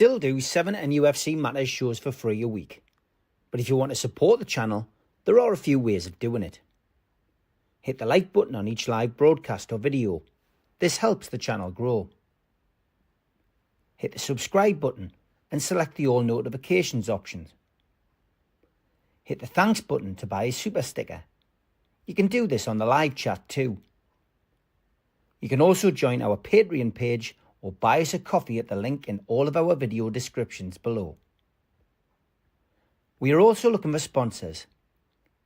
Still do 7 NUFC Matters shows for free a week. But if you want to support the channel, there are a few ways of doing it. Hit the like button on each live broadcast or video. This helps the channel grow. Hit the subscribe button and select the all notifications option. Hit the thanks button to buy a super sticker. You can do this on the live chat too. You can also join our Patreon page or buy us a coffee at the link in all of our video descriptions below. We are also looking for sponsors.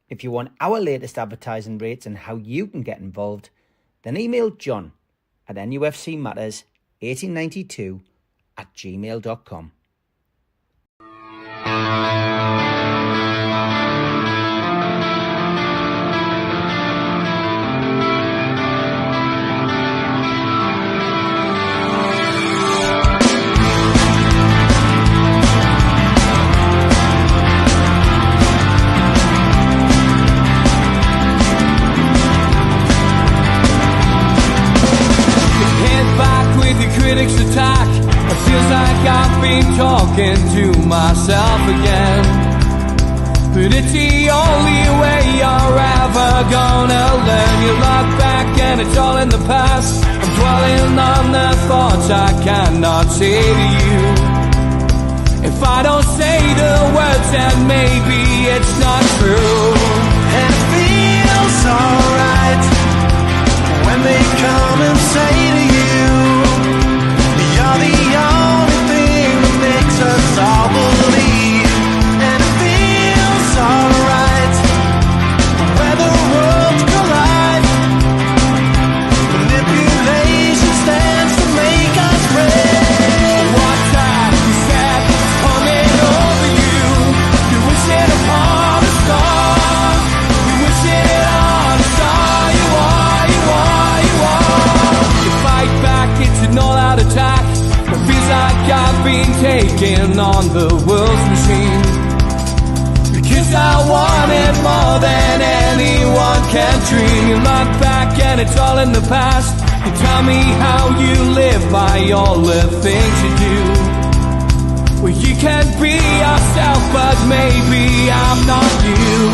If you want our latest advertising rates and how you can get involved, then email John at nufcmatters1892@gmail.com. Critics attack. It feels like I've been talking to myself again. But it's the only way you're ever gonna learn. You look back and it's all in the past. I'm dwelling on the thoughts I cannot say to you. If I don't say the words, then maybe it's not true. And it feels alright when they come and say to you, you're the only thing that makes us all believe. And it feels alright where the worlds collide. Manipulation stands to make us break. What time you said is coming over you. You wish it upon a star. You wish it on a star. You are, you are, you are. You fight back, it's an all-out attack. It feels like I've been taken on the world's machine. Because I want it more than anyone can dream. You look back and it's all in the past. You tell me how you live by all the things you do. Well, you can be yourself, but maybe I'm not you.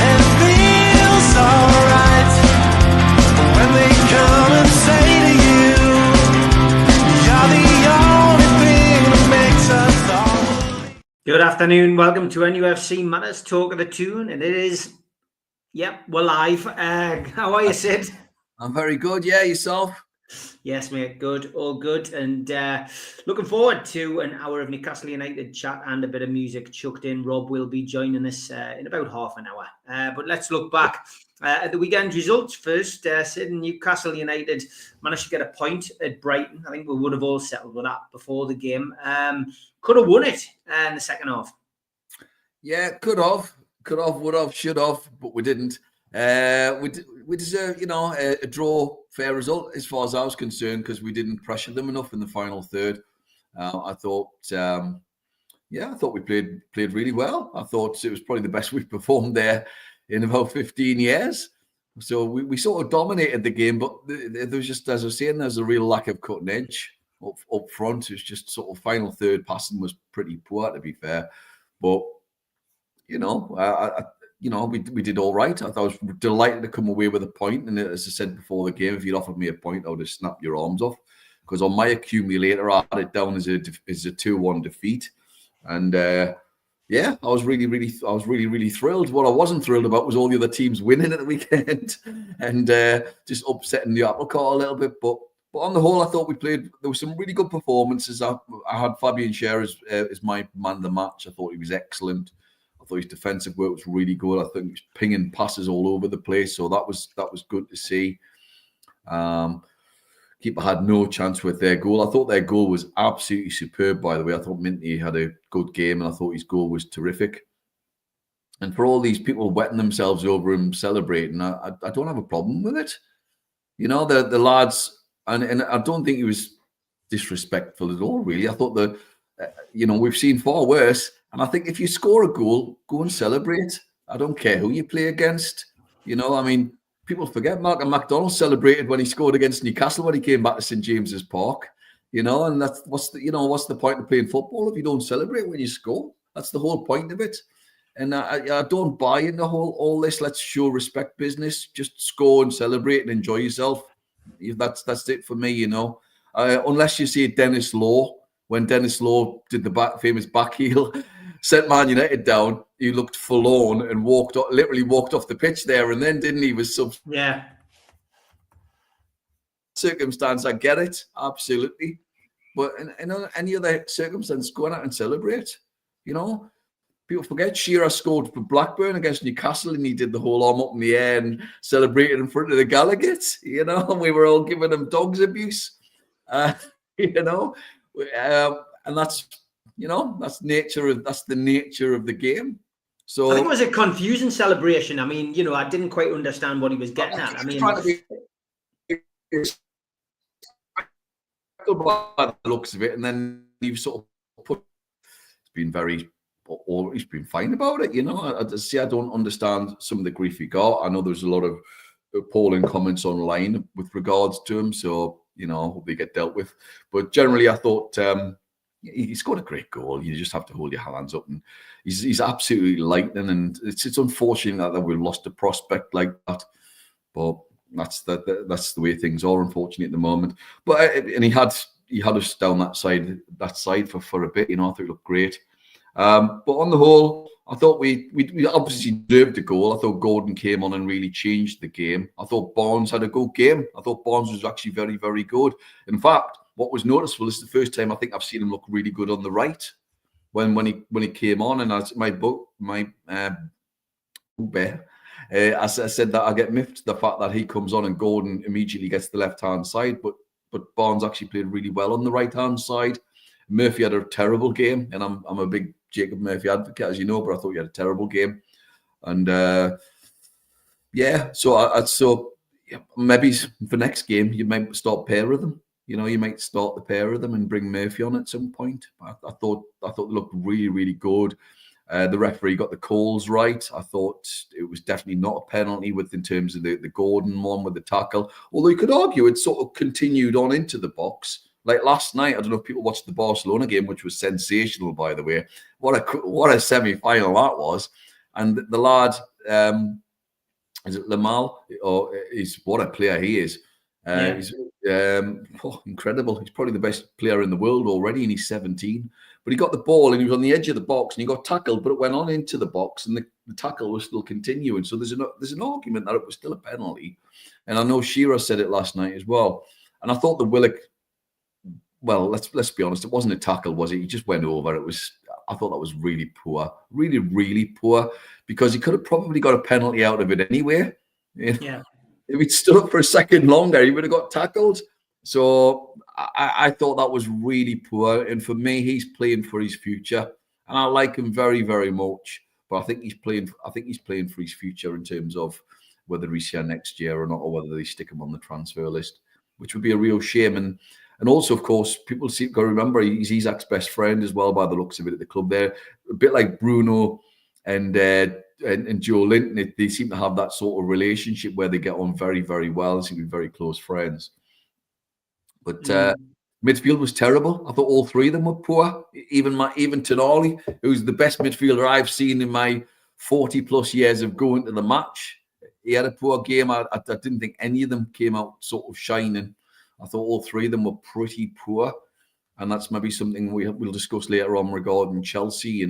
And it feels alright when they come and say to you, you're the only thing that makes us all. Good afternoon, welcome to NUFC Matters Talk of the Toon, and it is, we're live. How are you, Sid? I'm very good, yeah, yourself? Yes, mate, good, all good, and looking forward to an hour of Newcastle United chat and a bit of music chucked in. Rob will be joining us in about half an hour, but let's look back at the weekend results first. Sid, Newcastle United managed to get a point at Brighton. I think we would have all settled with that before the game. Could have won it in the second half. Yeah, could have, would have, should have, but we didn't. We deserve, a draw, fair result as far as I was concerned, because we didn't pressure them enough in the final third. I thought we played really well. I thought it was probably the best we've performed there in about 15 years. So we sort of dominated the game, but there was just, as I was saying, there's a real lack of cutting edge up front. It was just sort of final third passing was pretty poor, to be fair. But, we did all right. I was delighted to come away with a point. And as I said before the game, if you'd offered me a point, I would have snapped your arms off. Because on my accumulator, I had it down as a 2-1 defeat. And I was really thrilled. What I wasn't thrilled about was all the other teams winning at the weekend and just upsetting the apple cart a little bit. But on the whole, I thought there were some really good performances. I had Fabian Schär as my man of the match. I thought he was excellent. I thought his defensive work was really good. I think he was pinging passes all over the place, so that was good to see. Keeper had no chance with their goal. I thought their goal was absolutely superb, by the way. I thought Minty had a good game, and I thought his goal was terrific. And for all these people wetting themselves over him celebrating, I don't have a problem with it. The lads, and I don't think he was disrespectful at all, really. I thought we've seen far worse. And I think if you score a goal, go and celebrate. I don't care who you play against. People forget Malcolm McDonald celebrated when he scored against Newcastle when he came back to St James's Park. And that's what's the point of playing football if you don't celebrate when you score? That's the whole point of it. And I don't buy into all this. Let's show respect business. Just score and celebrate and enjoy yourself. That's it for me. Unless you see Dennis Law, when Dennis Law did the famous back heel, set Man United down, he looked forlorn and literally walked off the pitch there, and then didn't he? Was some circumstance. I get it, absolutely. But in any other circumstance, go out and celebrate. People forget Shearer scored for Blackburn against Newcastle, and he did the whole arm up in the air and celebrated in front of the Gallagher's. We were all giving him dogs abuse. And that's that's the nature of the game. So I think it was a confusing celebration. I mean, I didn't quite understand what he was getting at. I mean, trying to be by the looks of it, and then he sort of he's been fine about it. I don't understand some of the grief he got. I know there's a lot of appalling comments online with regards to him, so hope they get dealt with. But generally, I thought he scored a great goal. You just have to hold your hands up, and he's absolutely lightning. And it's unfortunate that we've lost a prospect like that, but that's the way things are, unfortunately, at the moment. But and he had us down that side for a bit. I thought he looked great. But on the whole, I thought we obviously deserved the goal. I thought Gordon came on and really changed the game. I thought Barnes had a good game. I thought Barnes was actually very, very good. In fact, what was noticeable is the first time I think I've seen him look really good on the right when he came on. And as my bear. As I said, that I get miffed the fact that he comes on and Gordon immediately gets the left-hand side, but Barnes actually played really well on the right-hand side. Murphy had a terrible game, and I'm a big Jacob Murphy advocate, as you know, but I thought he had a terrible game. And so maybe for next game you might start pair of them. You might start the pair of them and bring Murphy on at some point. I thought they looked really, really good. The referee got the calls right. I thought it was definitely not a penalty in terms of the Gordon one with the tackle. Although you could argue it sort of continued on into the box. Like last night, I don't know if people watched the Barcelona game, which was sensational, by the way. What a semi-final that was. And the lad, is it Lamal? What a player he is. He's incredible. He's probably the best player in the world already, and he's 17. But he got the ball and he was on the edge of the box and he got tackled, but it went on into the box and the tackle was still continuing. So there's an argument that it was still a penalty. And I know Shearer said it last night as well. And I thought the Willock, well, let's be honest, it wasn't a tackle, was it? He just went over. I thought that was really poor, really, really poor, because he could have probably got a penalty out of it anyway. Yeah. If he'd stood up for a second longer, he would have got tackled. So I thought that was really poor. And for me, he's playing for his future. And I like him very, very much. But I think he's playing for his future in terms of whether he's here next year or not, or whether they stick him on the transfer list, which would be a real shame. And also, of course, people got to remember he's Isak's best friend as well, by the looks of it at the club there. A bit like Bruno and Joe Linton, they seem to have that sort of relationship where they get on very, very well. They seem to be very close friends. But midfield was terrible. I thought all three of them were poor. Even Tonali, who's the best midfielder I've seen in my 40-plus years of going to the match, he had a poor game. I didn't think any of them came out sort of shining. I thought all three of them were pretty poor. And that's maybe something we'll discuss later on regarding Chelsea,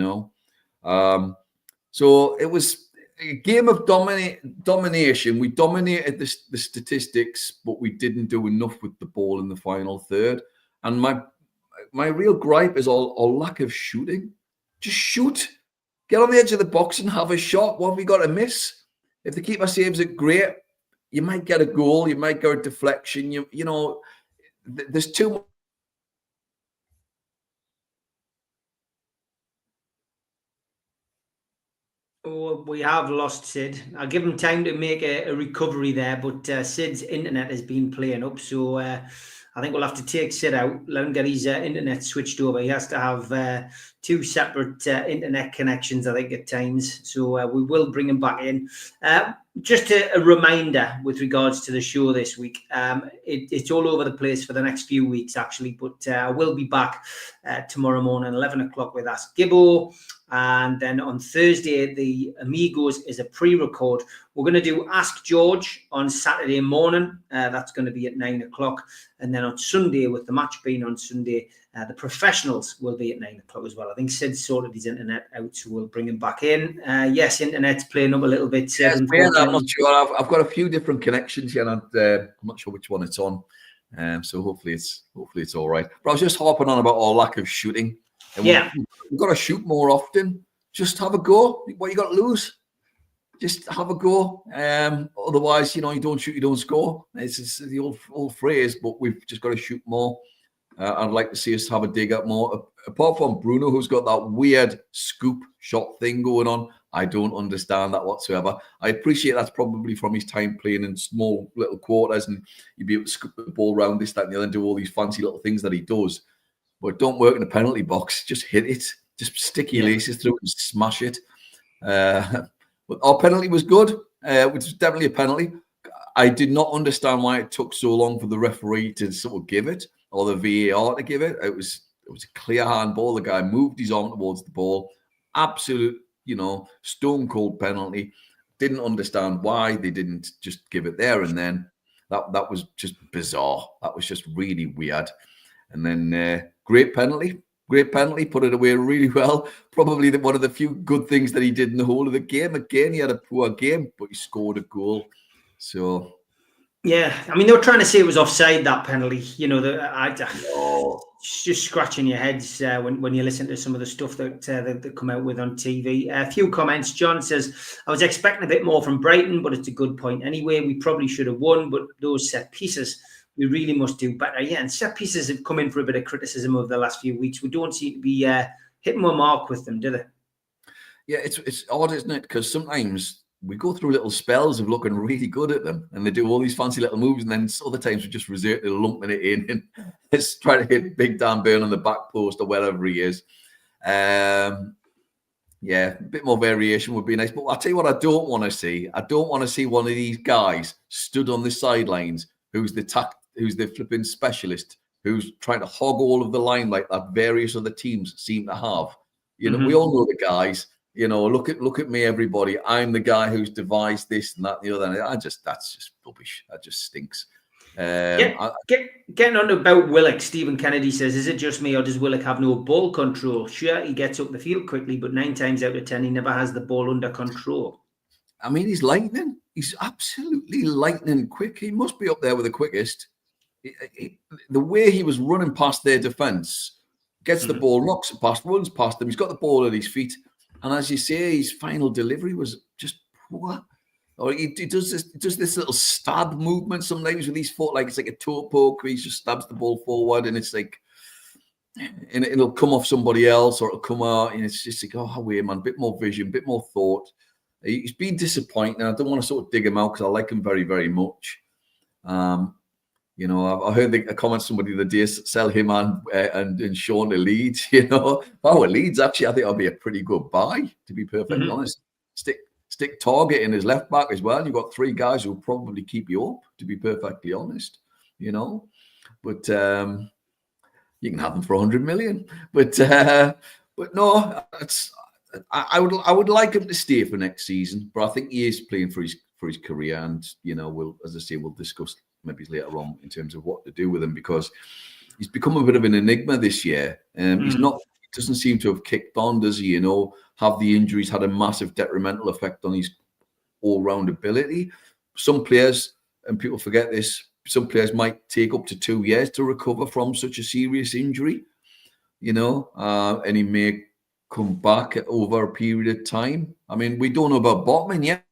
So it was a game of domination. We dominated the statistics, but we didn't do enough with the ball in the final third. And my real gripe is our lack of shooting. Just shoot. Get on the edge of the box and have a shot. What have we got to miss? If the keeper saves it, great. You might get a goal. You might get a deflection. There's too much. Oh, we have lost Sid. I'll give him time to make a recovery there, but Sid's internet has been playing up, so I think we'll have to take Sid out, let him get his internet switched over. He has to have 2 separate internet connections, I think, at times. So we will bring him back in. Just a reminder with regards to the show this week. It's all over the place for the next few weeks, actually, but I will be back tomorrow morning, 11 o'clock with Ask Gibbo. And then on Thursday, the Amigos is a pre-record. We're going to do Ask George on Saturday morning. That's going to be at 9 o'clock. And then on Sunday, with the match being on Sunday, the professionals will be at 9 o'clock as well. I think Sid sorted his internet out, so we'll bring him back in. Yes, internet's playing up a little bit. Sid, Yes, I'm not sure. I've got a few different connections here, and I'm not sure which one it's on. So hopefully it's all right. But I was just harping on about our lack of shooting. And we've got to shoot more often. Just have a go. What you got to lose? Just have a go. Otherwise, you don't shoot, you don't score. It's the old phrase, but we've just got to shoot more. I'd like to see us have a dig up more. Apart from Bruno, who's got that weird scoop shot thing going on, I don't understand that whatsoever. I appreciate that's probably from his time playing in small little quarters, and you'd be able to scoop the ball around this, that, and the other, and do all these fancy little things that he does. But don't work in the penalty box. Just hit it. Just stick your laces through and smash it. But our penalty was good, which was definitely a penalty. I did not understand why it took so long for the referee to sort of give it, or the VAR to give it. It was a clear handball. The guy moved his arm towards the ball. Absolute, stone cold penalty. Didn't understand why they didn't just give it there and then. That was just bizarre. That was just really weird. And then great penalty, put it away really well. Probably one of the few good things that he did in the whole of the game. Again, he had a poor game, but he scored a goal. So, yeah, I mean, they were trying to say it was offside, that penalty. Just scratching your heads when you listen to some of the stuff that they come out with on TV. A few comments. John says, I was expecting a bit more from Brighton, but it's a good point anyway. We probably should have won, but those set pieces, we really must do better. Yeah, and set pieces have come in for a bit of criticism over the last few weeks. We don't seem to be hitting a mark with them, do they? Yeah, it's odd, isn't it? Because sometimes we go through little spells of looking really good at them, and they do all these fancy little moves, and then other times we just resort to lumping it in and it's trying to hit Big Dan Burn on the back post or wherever he is. Yeah, a bit more variation would be nice. But I'll tell you what I don't want to see. I don't want to see one of these guys stood on the sidelines who's the flipping specialist, who's trying to hog all of the limelight that various other teams seem to have. We all know the guys. Look at me, everybody. I'm the guy who's devised this and that and the other. And that's just rubbish. That just stinks. Getting on about Willock, Stephen Kennedy says, is it just me or does Willock have no ball control? Sure, he gets up the field quickly, but 9 times out of 10, he never has the ball under control. I mean, he's lightning. He's absolutely lightning quick. He must be up there with the quickest. The way he was running past their defence, gets the ball, knocks it past, runs past them. He's got the ball at his feet. And as you say, his final delivery was just poor. Or he does this little stab movement sometimes with his foot, like it's like a toe poke where he just stabs the ball forward, and it's like, and it'll come off somebody else, or it'll come out, and it's just like, oh, wait, man, bit more vision, bit more thought. He's been disappointing. I don't want to sort of dig him out because I like him very, very much. I heard a comment somebody the other day, sell him and Sean to Leeds. Leeds, actually, I think I'll be a pretty good buy, to be perfectly honest. Stick Target in his left back as well. You've got 3 guys who'll probably keep you up, to be perfectly honest. But you can have them for 100 million. But no, I would like him to stay for next season. But I think he is playing for his career, and we'll discuss maybe later on in terms of what to do with him, because he's become a bit of an enigma this year. He doesn't seem to have kicked on, does he? Have the injuries had a massive detrimental effect on his all-round ability? Some players, and people forget this, some players might take up to 2 years to recover from such a serious injury, and he may come back over a period of time. I mean, we don't know about Botman yet.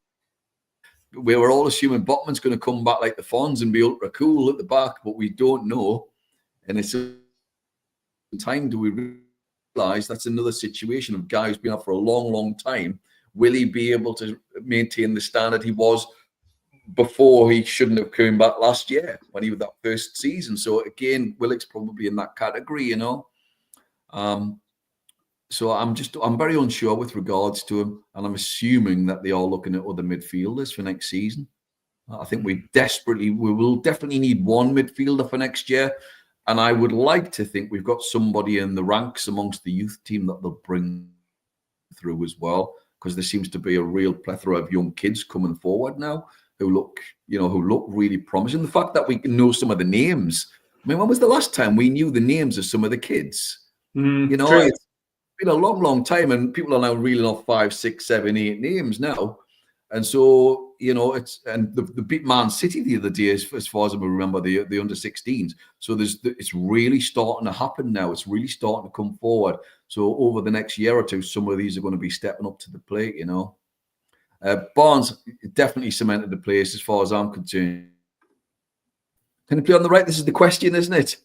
We were all assuming Botman's going to come back like the Fonz and be ultra cool at the back, but we don't know. And it's time do we realise that's another situation of guy who's been out for a long, long time. Will he be able to maintain the standard he was before he shouldn't have come back last year when he was that first season. So again, Willock's probably in that category, you know. So I'm very unsure with regards to him, and I'm assuming that they are looking at other midfielders for next season. I think we will definitely need one midfielder for next year, and I would like to think we've got somebody in the ranks amongst the youth team that they'll bring through as well, because there seems to be a real plethora of young kids coming forward now who look really promising. The fact that we know some of the names. I mean, when was the last time we knew the names of some of the kids? You know, true. it's been a long time, and people are now reeling off 5, 6, 7, 8 names now. And so, you know, the beat Man City the other day, as far as I remember, the under 16s. So it's really starting to happen now. It's really starting to come forward. So over the next year or two, some of these are going to be stepping up to the plate, you know. Barnes definitely cemented the place as far as I'm concerned. Can he play on the right? This is the question, isn't it?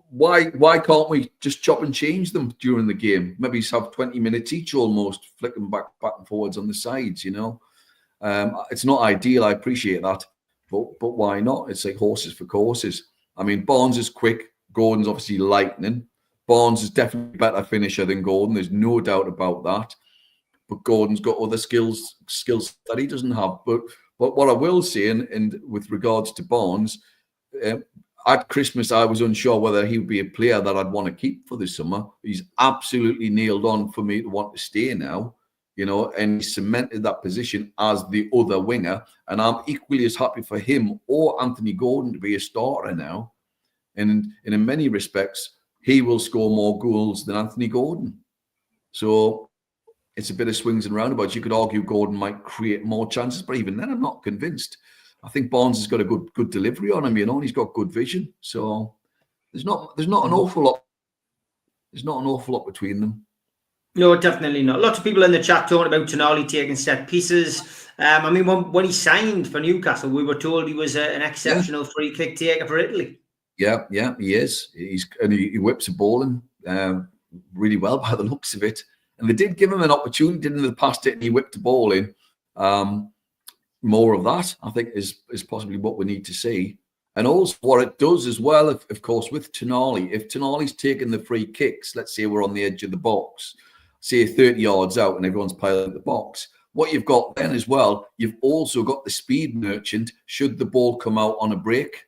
Why can't we just chop and change them during the game? Maybe have 20 minutes each almost, flicking back and forwards on the sides, you know. It's not ideal, I appreciate that. But why not? It's like horses for courses. I mean, Barnes is quick. Gordon's obviously lightning. Barnes is definitely a better finisher than Gordon. There's no doubt about that. But Gordon's got other skills that he doesn't have. But what I will say, and with regards to Barnes, at Christmas, I was unsure whether he would be a player that I'd want to keep for this summer. He's absolutely nailed on for me to want to stay now, you know, and he cemented that position as the other winger. And I'm equally as happy for him or Anthony Gordon to be a starter now. And in many respects, he will score more goals than Anthony Gordon. So it's a bit of swings and roundabouts. You could argue Gordon might create more chances, but even then, I'm not convinced. I think Barnes has got a good delivery on him, you know, and he's got good vision. So there's not an awful lot. There's not an awful lot between them. No, definitely not. Lots of people in the chat talking about Tonali taking set pieces. I mean, when he signed for Newcastle, we were told he was an exceptional free kick taker for Italy. Yeah, he is. He whips a ball in really well by the looks of it. And they did give him an opportunity, didn't they? Passed it and he whipped the ball in. More of that, I think, is possibly what we need to see. And also what it does as well, of course, with Tonali, if Tonali's taking the free kicks, let's say we're on the edge of the box, say 30 yards out and everyone's piling the box, what you've got then as well, you've also got the speed merchant should the ball come out on a break.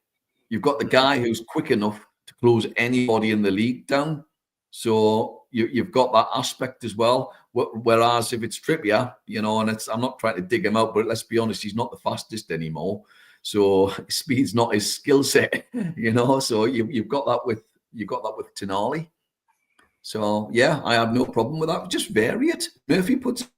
You've got the guy who's quick enough to close anybody in the league down. So you've got that aspect as well. Whereas if it's Trippier, you know, and I'm not trying to dig him out, but let's be honest, he's not the fastest anymore. So speed's not his skill set, you know. So you've got that with Tonali. So yeah, I have no problem with that. Just vary it. Murphy puts.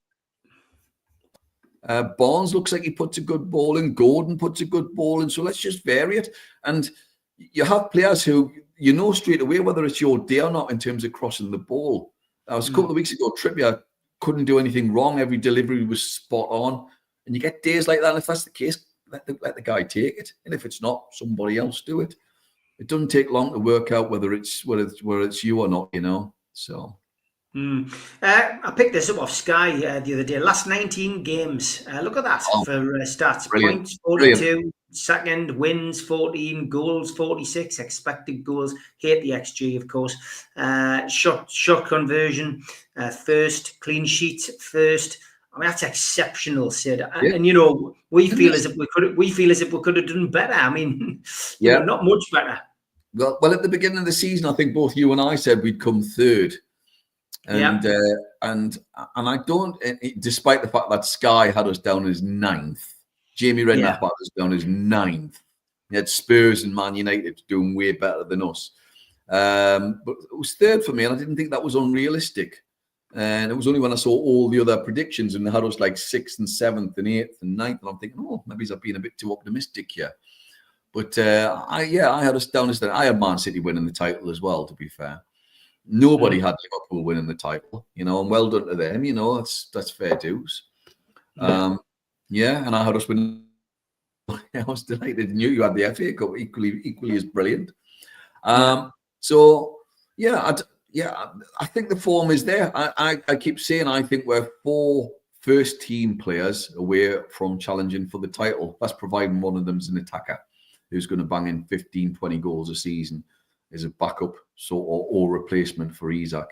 Barnes looks like he puts a good ball in. Gordon puts a good ball in. So let's just vary it. And you have players who you know straight away whether it's your day or not in terms of crossing the ball. That was a couple of weeks ago. Trippier couldn't do anything wrong. Every delivery was spot on. And you get days like that. And if that's the case, let the guy take it. And if it's not, somebody else do it. It doesn't take long to work out whether it's you or not, you know. So. I picked this up off Sky the other day. Last 19 games. Look at that for stats. Brilliant. Points 42, Brilliant. Second, wins 14, goals 46, expected goals. Hate the XG, of course. Shot conversion first, clean sheet first. I mean, that's exceptional, Sid. Yeah. And you know, we feel as if we could have done better. I mean, you know, not much better. Well, at the beginning of the season, I think both you and I said we'd come third. And I don't, despite the fact that Sky had us down as 9th, Jamie Redknapp had us down as 9th. He had Spurs and Man United doing way better than us. But it was third for me, and I didn't think that was unrealistic. And it was only when I saw all the other predictions and they had us like 6th and 7th and 8th and 9th, and I'm thinking, oh, maybe I've been a bit too optimistic here. But I had us down as that. I had Man City winning the title as well, to be fair. Nobody had Liverpool winning the title, you know, and well done to them, you know, that's fair dues. And I had us win. I was delighted. Knew you had the FA Cup, equally as brilliant. I think the form is there. I keep saying I think we're 4 first team players away from challenging for the title. That's providing one of them's an attacker who's going to bang in 15, 20 goals a season as a backup or replacement for Isak.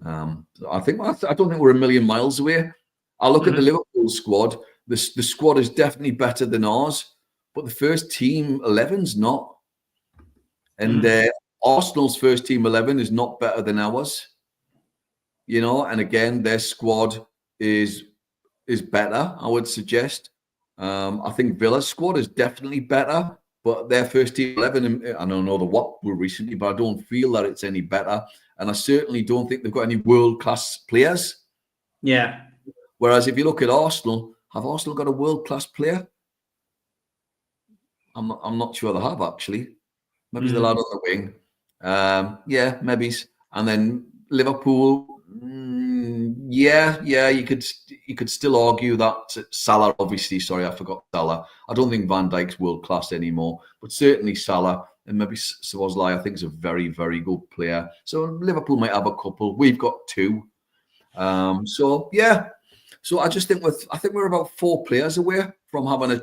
I don't think we're a million miles away. I look at the Liverpool squad. The squad is definitely better than ours, but the first team 11's not. And Arsenal's first team 11 is not better than ours. And again, their squad is better, I would suggest. I think Villa's squad is definitely better, but their first team 11, I don't know what were recently, but I don't feel that it's any better. And I certainly don't think they've got any world-class players. Yeah. Whereas if you look at Arsenal, have Arsenal got a world-class player? I'm not sure they have, actually. Maybe the lad on the wing. Yeah, maybe. And then Liverpool, you could still argue that Salah, obviously, sorry, I forgot Salah. I don't think Van Dijk's world class anymore, but certainly Salah and maybe Szoboszlai, I think, is a very, very good player. So Liverpool might have a couple. We've got two. So I just think we're about 4 players away from having a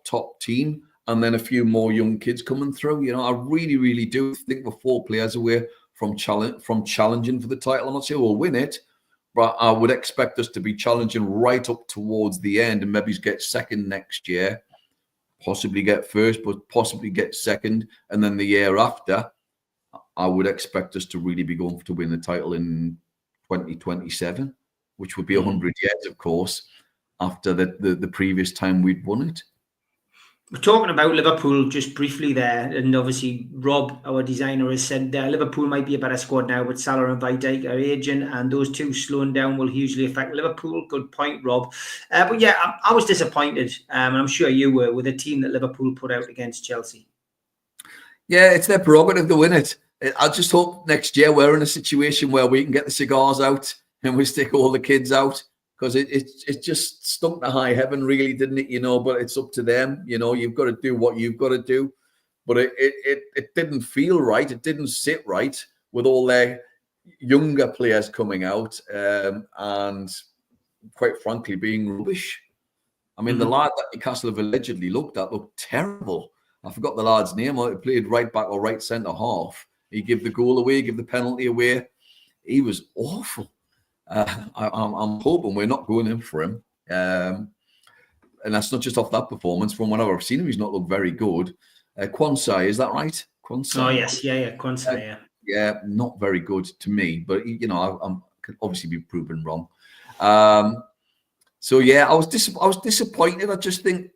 top team, and then a few more young kids coming through. I really, really do think we're 4 players away from challenging for the title. I'm not saying we'll win it, but I would expect us to be challenging right up towards the end and maybe get second next year, possibly get first, but possibly get second. And then the year after, I would expect us to really be going to win the title in 2027, which would be 100 years, of course, after the previous time we'd won it. We're talking about Liverpool just briefly there, and obviously Rob, our designer, has said Liverpool might be a better squad now, but Salah and Van Dijk are aging, and those two slowing down will hugely affect Liverpool. Good point, Rob. But yeah, I was disappointed, and I'm sure you were, with the team that Liverpool put out against Chelsea. Yeah, it's their prerogative to win it. I just hope next year we're in a situation where we can get the cigars out and we stick all the kids out. Because it just stunk to high heaven, really, didn't it? But it's up to them. You've got to do what you've got to do. But it didn't feel right. It didn't sit right with all their younger players coming out and, quite frankly, being rubbish. I mean, the lad that Newcastle have allegedly looked terrible. I forgot the lad's name. He played right back or right centre half. He gave the goal away, gave the penalty away. He was awful. I'm hoping we're not going in for him. And that's not just off that performance. From whenever I've seen him, he's not looked very good. Quansai, is that right? Quansai? Oh, yes. Yeah. Quansai, yeah. Yeah, not very good to me. But, I could obviously be proven wrong. So, yeah, I was disappointed. I just think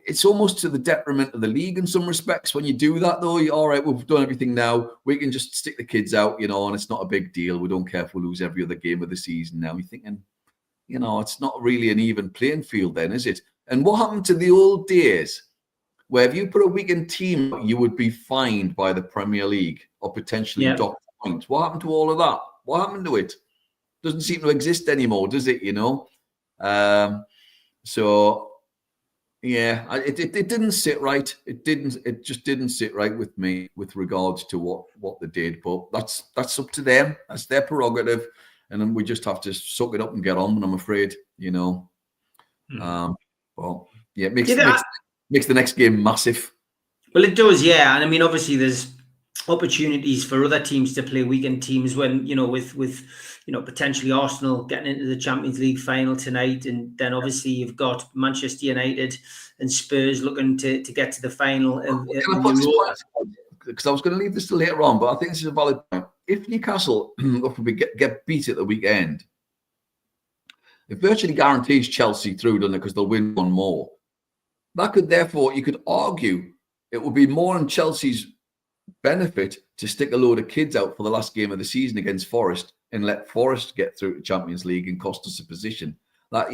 it's almost to the detriment of the league in some respects. When you do that, though, all right, we've done everything now. We can just stick the kids out, and it's not a big deal. We don't care if we lose every other game of the season now. You're thinking, it's not really an even playing field then, is it? And what happened to the old days where if you put a weekend team, you would be fined by the Premier League or potentially docked points? What happened to all of that? What happened to it? Doesn't seem to exist anymore, does it, So... yeah, it didn't sit right. It just didn't sit right with me with regards to what they did. But that's up to them. That's their prerogative, and then we just have to suck it up and get on. And I'm afraid, Well, yeah, it makes the next game massive. Well, it does, yeah. And I mean, obviously, there's opportunities for other teams to play weekend teams when with potentially Arsenal getting into the Champions League final tonight, and then obviously you've got Manchester United and Spurs looking to get to the final. Because I was going to leave this till later on, but I think this is a valid point. If Newcastle get beat at the weekend, it virtually guarantees Chelsea through, doesn't it? Because they'll win one more. That could therefore, you could argue, it would be more in Chelsea's benefit to stick a load of kids out for the last game of the season against Forest and let Forest get through to Champions League and cost us a position. That,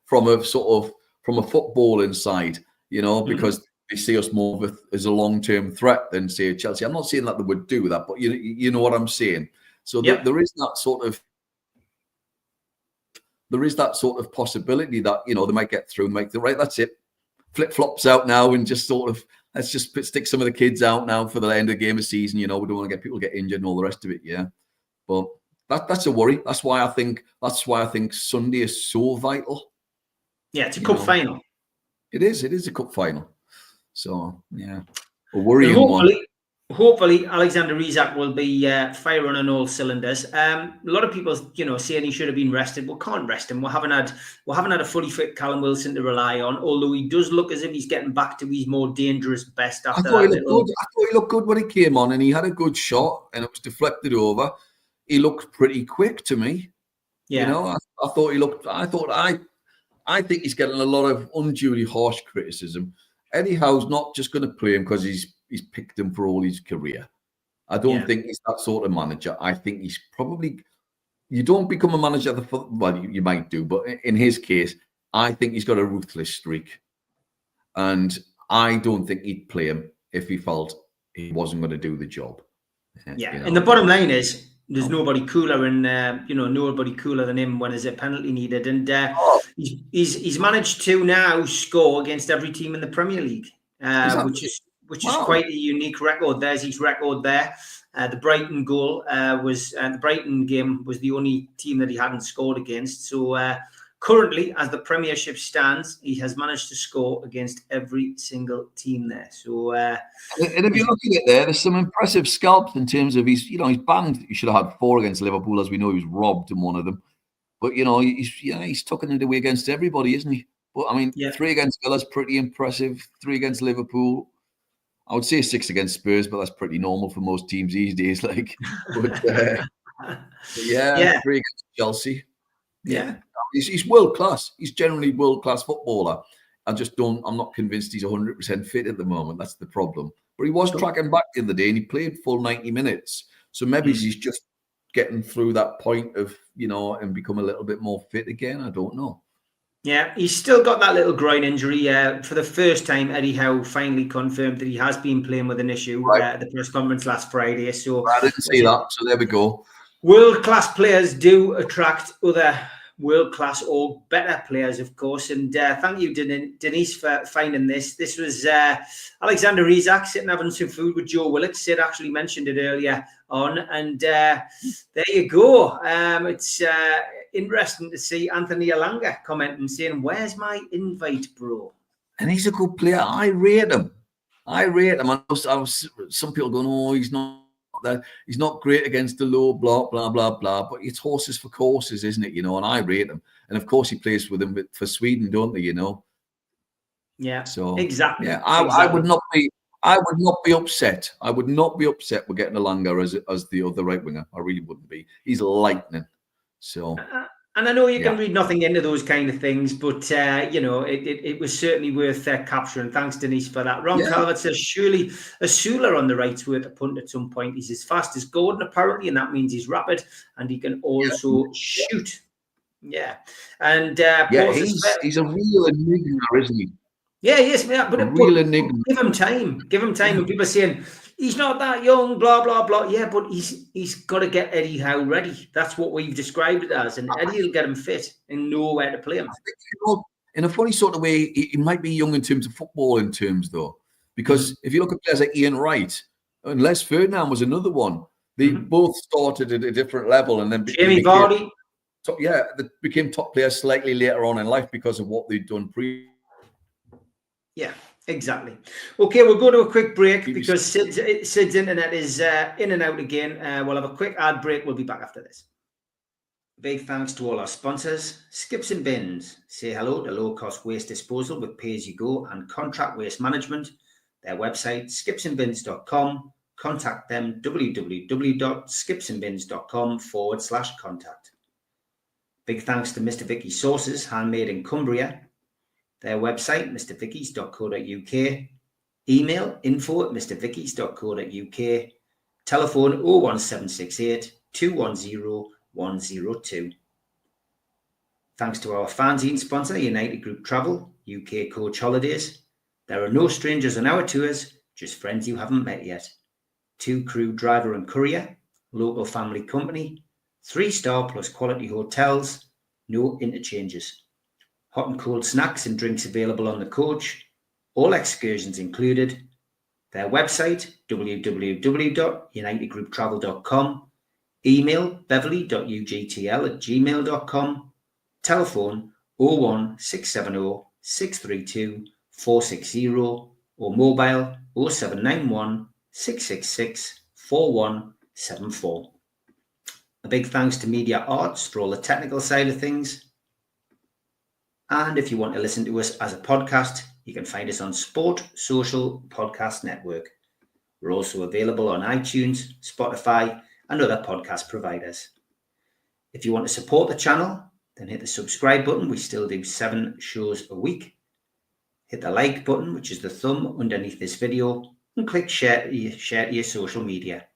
from a footballing side, because they see us more as a long-term threat than, say, Chelsea. I'm not saying that they would do that, but you know what I'm saying. So there is that sort of possibility that, they might get through, make the right. That's it. Flip-flops out now and just sort of, let's just stick some of the kids out now for the end of the game of season. We don't want to get people get injured and all the rest of it. Yeah. But that's a worry. That's why I think Sunday is so vital. Yeah, it's a cup final. It is a cup final. So yeah, a And worrying one. hopefully, Alexander Isak will be firing on all cylinders. A lot of people, saying he should have been rested. We can't rest him. We haven't had a fully fit Callum Wilson to rely on. Although he does look as if he's getting back to his more dangerous best after I thought that. he looked good when he came on, and he had a good shot, and it was deflected over. He looked pretty quick to me. Yeah. I thought he looked. I think he's getting a lot of unduly harsh criticism. Eddie Howe's not just going to play him because he's picked him for all his career. I don't think he's that sort of manager. I think he's probably. You don't become a manager well, you might do, but in his case, I think he's got a ruthless streak, and I don't think he'd play him if he felt he wasn't going to do the job. Yeah, and the bottom line is there's nobody cooler, and nobody cooler than him when there's a penalty needed, and he's managed to now score against every team in the Premier League, which is quite a unique record. There's his record there. The Brighton goal the Brighton game was the only team that he hadn't scored against. So currently, as the Premiership stands, he has managed to score against every single team there. So, and if you look at it there's some impressive scalps in terms of he's banged. He should have had 4 against Liverpool, as we know he was robbed in one of them. But he's tucking it away against everybody, isn't he? But I mean, 3 against Villa's pretty impressive. 3 against Liverpool. I would say 6 against Spurs, but that's pretty normal for most teams these days. 3 against Chelsea. Yeah. He's world class. He's generally world class footballer. I'm not convinced he's 100% fit at the moment. That's the problem. But he was tracking back the other day, and he played full 90 minutes. So maybe he's just getting through that point of and become a little bit more fit again. I don't know. Yeah, he's still got that little groin injury. For the first time, Eddie Howe finally confirmed that he has been playing with an issue at the press conference last Friday. So I didn't see that. So there we go. World-class players do attract other world-class or better players, of course. And thank you, Denise, for finding this. This was Alexander Isak sitting having some food with Joe Willett. Sid actually mentioned it earlier on. And there you go. It's interesting to see Anthony Alanga commenting, saying, "Where's my invite, bro?" And he's a good player. I rate him. I was some people going, "Oh, he's not great against the low, blah, blah, blah, blah." But it's horses for courses, isn't it? And I rate him. And of course, he plays with him for Sweden, don't they? Yeah. So exactly. Yeah, I would not be upset. I would not be upset with getting Alanga as the other right winger. I really wouldn't be. He's lightning. So. And I know you can read nothing into those kind of things, but it was certainly worth capturing. Thanks, Denise, for that. Ron Calvert says, surely a Sula on the right's worth a punt at some point. He's as fast as Gordon, apparently, and that means he's rapid, and he can also shoot. Yeah. And he's a real enigma, isn't he? Yeah, yes, but real enigma. Give him time. Give him time. And people are saying he's not that young, blah blah blah. Yeah, but he's got to get Eddie Howe ready. That's what we've described it as, and Eddie will get him fit and know where to play him. I think, in a funny sort of way, he might be young in terms of football, though, because if you look at players like Ian Wright and Les Ferdinand was another one. They both started at a different level, and then Jamie Vardy. They became top players slightly later on in life because of what they'd done pre. Yeah, exactly. Okay, we'll go to a quick break because Sid's internet is in and out again. We'll have a quick ad break. We'll be back after this. Big thanks to all our sponsors. Skips and Bins. Say hello to low-cost waste disposal with pay-as-you-go and contract waste management. Their website, skipsandbins.com. Contact them, www.skipsandbins.com/contact. Big thanks to Mr. Vicky's Sauces, handmade in Cumbria. Their website, mrvickies.co.uk. Email info@mrvickies.co.uk. Telephone 01768 210 102. Thanks to our fanzine sponsor, United Group Travel, UK Coach Holidays. There are no strangers on our tours, just friends you haven't met yet. 2 crew, driver and courier, local family company, 3-star plus quality hotels, no interchanges. Hot and cold snacks and drinks available on the coach. All excursions included. Their website, www.unitedgrouptravel.com. Email beverly.ugtl@gmail.com. Telephone 01670 632 460 or mobile 0791 666 4174. A big thanks to Media Arts for all the technical side of things. And if you want to listen to us as a podcast, you can find us on Sport Social Podcast Network. We're also available on iTunes, Spotify, and other podcast providers. If you want to support the channel, then hit the subscribe button. We still do 7 shows a week. Hit the like button, which is the thumb underneath this video, and click share to your social media.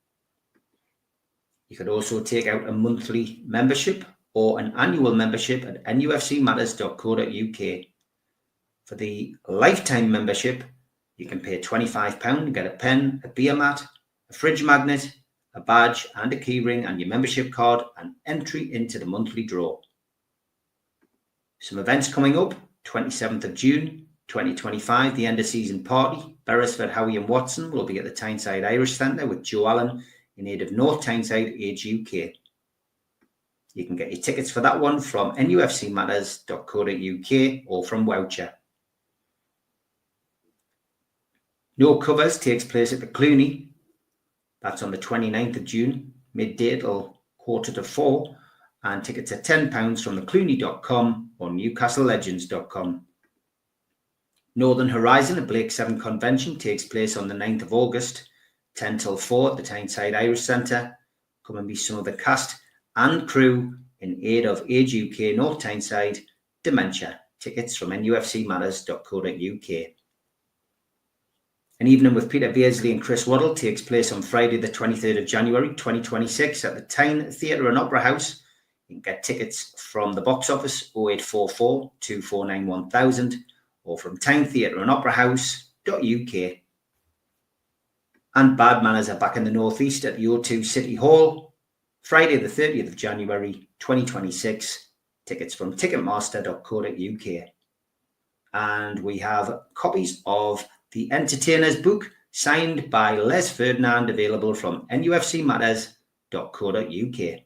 You could also take out a monthly membership or an annual membership at nufcmatterspodcast.co.uk. For the lifetime membership, you can pay £25 and get a pen, a beer mat, a fridge magnet, a badge and a keyring and your membership card and entry into the monthly draw. Some events coming up: 27th of June 2025, the end of season party. Beresford, Howie and Watson will be at the Tyneside Irish Centre with Joe Allen in aid of North Tyneside Age UK. You can get your tickets for that one from nufcmatterspodcast.co.uk or from Woucher. No Covers takes place at the Clooney. That's on the 29th of June, midday till 3:45, and tickets are £10 from theclooney.com or newcastlelegends.com. Northern Horizon, a Blake 7 convention, takes place on the 9th of August, 10 till 4 at the Tyneside Irish Centre. Come and be some of the cast and crew in aid of Age UK North Tyneside Dementia. Tickets from nufcmatters.co.uk. An evening with Peter Beardsley and Chris Waddle takes place on Friday the 23rd of January 2026 at the Tyne Theatre and Opera House. You can get tickets from the box office 0844 249 1000 or from tynetheatreandoperahouse.uk. And Bad Manners are back in the Northeast at the O2 City Hall, Friday the 30th of January 2026. Tickets from ticketmaster.co.uk. And we have copies of The Entertainer's Book, signed by Les Ferdinand, available from nufcmatters.co.uk.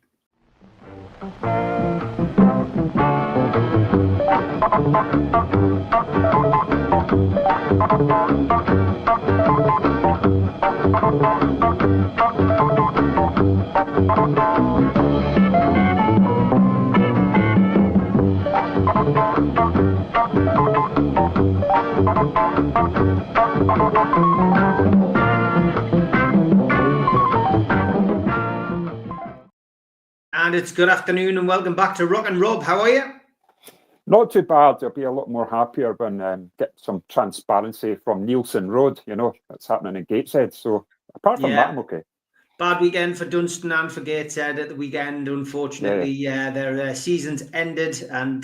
And it's good afternoon and welcome back to Rock and Rob. How are you? Not too bad. I'll be a lot more happier when get some transparency from Nielsen Road. You know, that's happening in Gateshead. So apart from that, I'm okay. Bad weekend for Dunstan and for Gateshead at the weekend. Unfortunately, their season's ended, and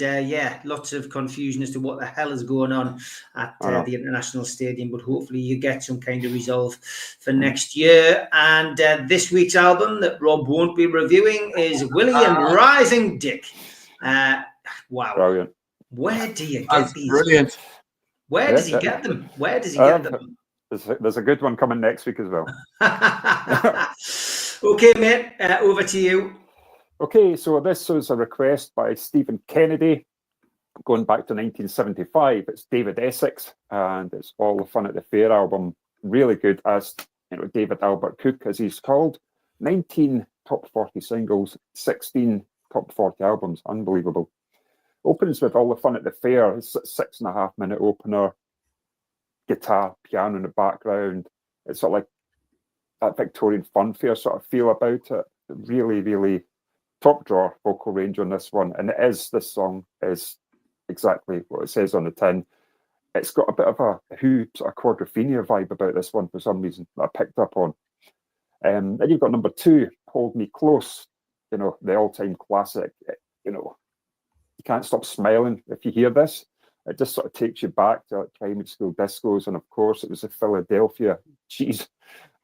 lots of confusion as to what the hell is going on at the International Stadium. But hopefully, you get some kind of resolve for next year. And this week's album that Rob won't be reviewing is Willie and Rising Dick. Wow! Brilliant. Where do you get these? Brilliant. Where does he get them? Where does he get them? There's a good one coming next week as well. Okay, mate, over to you. Okay, so this was a request by Stephen Kennedy going back to 1975. It's David Essex, and it's All the Fun at the Fair album. Really good, as you know, David Albert Cook, as he's called. 19 top 40 singles, 16 top 40 albums. Unbelievable. Opens with All the Fun at the Fair. It's a 6.5 minute opener. Guitar, piano in the background. It's sort of like that Victorian fun fair sort of feel about it. Really, really top drawer vocal range on this one. And this song is exactly what it says on the tin. It's got a bit of a Who sort of Quadrophenia vibe about this one for some reason that I picked up on. Then you've got number 2, Hold Me Close, you know, the all-time classic. You know, you can't stop smiling if you hear this. It just sort of takes you back to like primary school discos, and of course it was a Philadelphia cheese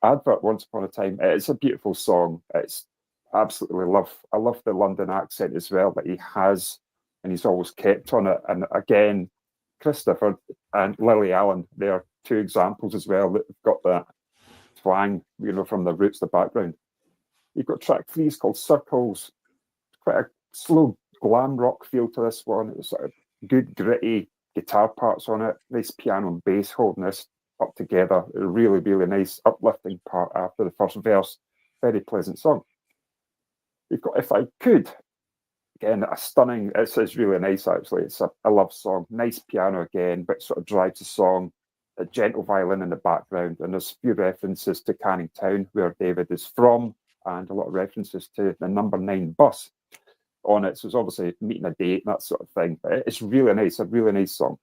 advert once upon a time. It's a beautiful song. It's absolutely I love the London accent as well that he has, and he's always kept on it. And again, Christopher and Lily Allen, they're 2 examples as well that have got that twang, you know, from the roots, the background. You've got track 3 is called Circles. Quite a slow glam rock feel to this one. It's sort of good gritty guitar parts on it. Nice piano and bass holding this up together. A really, really nice uplifting part after the first verse. Very pleasant song. You've got If I Could. Again, a stunning, it's really nice actually. It's a love song. Nice piano again, but sort of drives the song. A gentle violin in the background, and there's a few references to Canning Town, where David is from, and a lot of references to the number 9 bus on it. So it's obviously meeting a date, that sort of thing. But it's really nice, a really nice song.